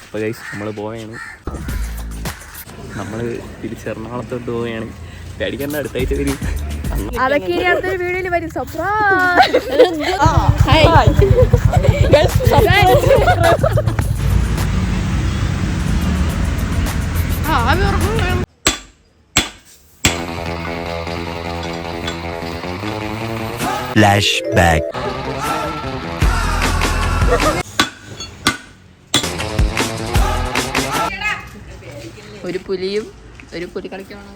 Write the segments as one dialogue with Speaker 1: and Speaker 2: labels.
Speaker 1: അപ്പോൾ ഗൈസ് നമ്മൾ പോവുകയാണ്. നമ്മൾ തിരിച്ച് എറണാകുളത്തോട്ട് പോവുകയാണ്. പേടിക്കേണ്ട, അടുത്തായിട്ട് വരും.
Speaker 2: അതൊക്കെ ഇനി അടുത്തൊരു വീഡിയോയിൽ വരും.
Speaker 3: ഫ്ലാഷ്ബാക്ക്.
Speaker 4: ഒരു പുലിയും ഒരു പുലി കളിക്കാണ്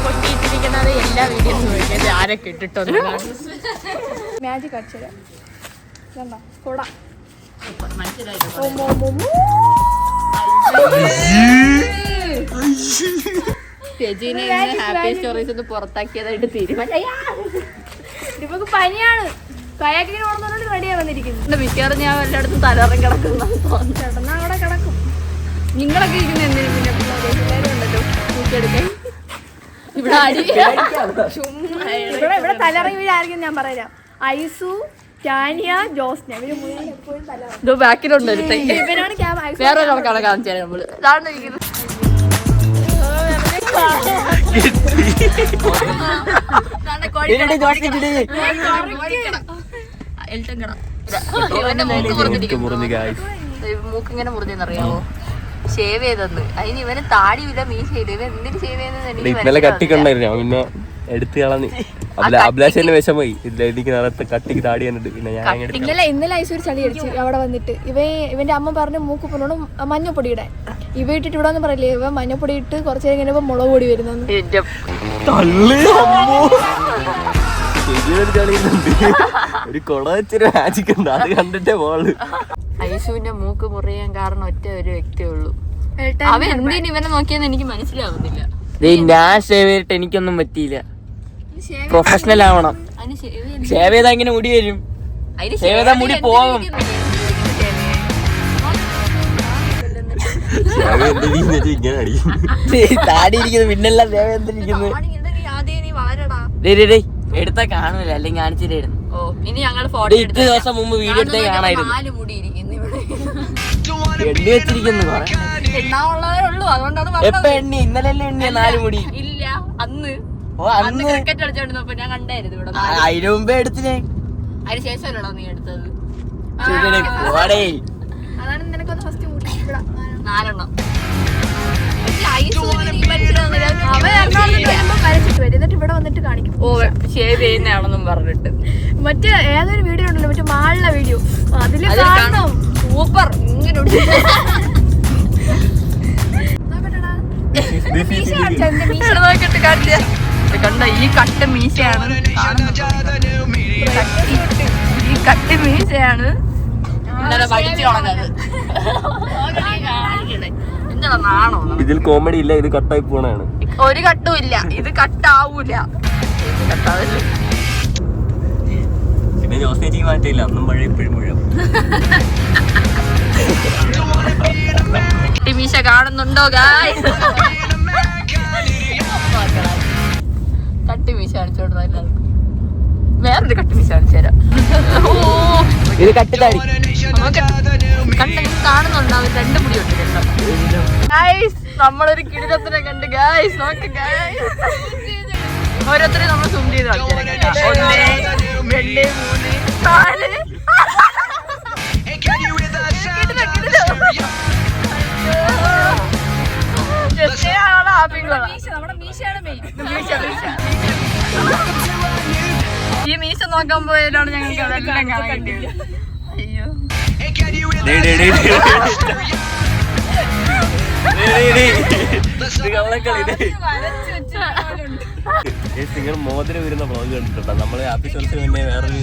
Speaker 4: പൊട്ടിയിട്ടിരിക്കുന്നത് എല്ലാ വീഡിയോസും നോക്കിയത് ആരൊക്കെ ഇട്ടിട്ടൊന്നും
Speaker 2: മാജിക് അടിച്ചത്
Speaker 4: രജീനെ ഹാപ്പി സ്റ്റോറീസ് പുറത്താക്കിയതായിട്ട് തീരുമാനം.
Speaker 2: ഇപ്പൊ പനിയാണ്. കയാക്കിന് ഓടുന്നതുകൊണ്ട് റെഡിയാ വന്നിരിക്കുന്നു.
Speaker 4: മിക്കവാറും ഞാൻ എല്ലായിടത്തും തലറം കിടക്കുന്ന
Speaker 2: ചേട്ടനാ അവിടെ കിടക്കും.
Speaker 4: നിങ്ങളൊക്കെ ഇരിക്കുന്ന എന്തെങ്കിലും ഉണ്ടല്ലോ എടുക്കാൻ ഇവിടെ
Speaker 2: ഇവിടെ തലറങ്ങി വീടായിരിക്കും. ഞാൻ പറയാം, ഐസു, ടാനിയ, ജോസ്ന, ഇവര് മുഴുവൻ എപ്പോഴും തലറങ്ങും.
Speaker 4: ബാക്കിലുണ്ട്
Speaker 2: ഇവരാണ്
Speaker 4: വേറെ ഒരാൾക്കാണ് കാണിച്ചാൽ നമ്മള് മൂക്കിങ്ങനെ മുറിഞ്ഞെന്നറിയാമോ? ഷേവ് ചെയ്തെന്ന്. അതിന് ഇവന് താടിയില്ല, മീശയില്ല. ഇവൻ എന്തിന് ഷേവ് ചെയ്തെന്ന്
Speaker 1: ഇന്നലെ കട്ടിക്കണ്ടായിരുന്നു. പിന്നെ എടുത്ത് കളഞ്ഞ് അഭിലാഷന്റെ വിഷമായി. എനിക്ക് നേരത്തെ കട്ടിക്ക് താടി കണ്ടിട്ട് പിന്നെ ഞാൻ
Speaker 2: ഇന്നലെ ഐസൂർ ചളി അടിച്ചു അവിടെ വന്നിട്ട്. ഇവന്റെ അമ്മ പറഞ്ഞു മൂക്ക് പൊന്നോടും മഞ്ഞപ്പൊടിയുടെ. ഇവ ഇട്ടിട്ട് ഇവിടെ ഒന്നും പറയില്ലേ, ഇവ മഞ്ഞപ്പൊടി ഇട്ട് കുറച്ചു നേരം കഴിഞ്ഞപ്പോ മുളക് പൊടി വരുന്നു.
Speaker 1: ഒരു കൊട വെച്ചൊരു മാജിക് ഉണ്ട്, അത് കണ്ടിട്ടേ പോള്.
Speaker 4: ഐസുവിന്റെ മൂക്ക് മുറിയാൻ കാരണം ഒറ്റ ഒരു വ്യക്തിയേ ഉള്ളൂ. അവൻ എന്തിനു ഇവനെ നോക്കിയെന്ന് എനിക്ക് മനസ്സിലാവുന്നില്ല.
Speaker 5: ഞാൻ ഷേവ് ചെയ്തിട്ട് എനിക്കൊന്നും പറ്റിയില്ല. പ്രൊഫഷണൽ ആവണം. ഷേവ് ചെയ്താ ഇങ്ങനെ മുടി വരും. ഷേവ് ചെയ്താ മുടി പോവും. താടി ഇരിക്കുന്നു, പിന്നെല്ലാം ഷേവ് ചെയ്തിരിക്കുന്നു. എടുത്ത കാണൂല, അല്ലെങ്കിൽ കാണിച്ചില്ലായിരുന്നു.
Speaker 4: ഇനി ഞങ്ങൾ ഫോട്ടോ
Speaker 5: 8 ദിവസം മുമ്പ് വീഡിയോ എടുത്തേ കാണായിരുന്നു. എണ്ണി വെച്ചിരിക്കുന്നു. എപ്പ എണ്ണി? ഇന്നലെ എണ്ണിയ 4 മുടി
Speaker 4: ഇല്ല. അന്ന്
Speaker 5: അന്ന്
Speaker 4: ക്രിക്കറ്റ് കളിച്ചോണ്ടിരുന്നപ്പോ ഞാൻ കണ്ടായിരുന്നു ഇവിടെ.
Speaker 5: അതിന് മുമ്പേ എടുത്തില്ലേ?
Speaker 4: അതിന് ശേഷമല്ലോ നീ എടുത്തത്?
Speaker 2: അതാണ് നിനക്കൊന്ന് ഫസ്റ്റ്
Speaker 4: 4
Speaker 2: എന്നിട്ട് ഇവിടെ വന്നിട്ട് കാണിക്കും.
Speaker 4: ഷേവ് ചെയ്യുന്നതാണെന്നും പറഞ്ഞിട്ട്
Speaker 2: മറ്റേ ഏതൊരു വീഡിയോ ഉണ്ടല്ലോ, മറ്റേ മാളിലെ വീഡിയോ, അതില്
Speaker 4: സൂപ്പർ. ഇങ്ങനെ കണ്ട ഈ കട്ട മീശയാണ്. ഈ കട്ട മീശയാണ് ഇന്നലെ പഠിച്ചു കളഞ്ഞത്. എന്താ നാണോ?
Speaker 1: ഇതിൽ കോമഡി ഇല്ല, ഇത് കട്ടായി പോണാണ്.
Speaker 4: ഒരു കട്ടും ഇല്ല, ഇത് കട്ടാവൂല.
Speaker 1: പിന്നെ ജോസേജി മാറ്റില്ല, അന്നും മഴ ഇപ്പോഴും മഴ.
Speaker 4: മീശ കാണുന്നുണ്ടോ ഗായ്സ്? കട്ടിമീശ കാണിച്ചോടാ. വേറൊരു കട്ടിമീശ കാണിച്ചു തരാം.
Speaker 5: ഇത് കട്ടിത്താടി
Speaker 4: കാണുന്നുണ്ടോ? അവൻ 2 മുടി ഇട്ടിട്ടുണ്ടോ ഗായ്സ്? നമ്മളൊരു കിടിലത്തിനെ കണ്ട് ഗായ്സ്. നോക്ക് ഗായ്സ്, ഓരോരുത്തരെയും നമ്മൾ സൂം ചെയ്ത് കളിച്ചാൽ കേട്ടോ. 1 2 3 4. ഈ മീശ നോക്കാൻ പോയതാണ് ഞങ്ങൾക്ക് അതെല്ലാം കാണാൻ കിട്ടില്ല. അയ്യോ,
Speaker 1: നിങ്ങൾ മോതിരം വരുന്ന വ്ളോഗ് കണ്ടിട്ടുണ്ടോ? നമ്മള് ഹാപ്പി സോൾസിന് പിന്നെ വേറൊരു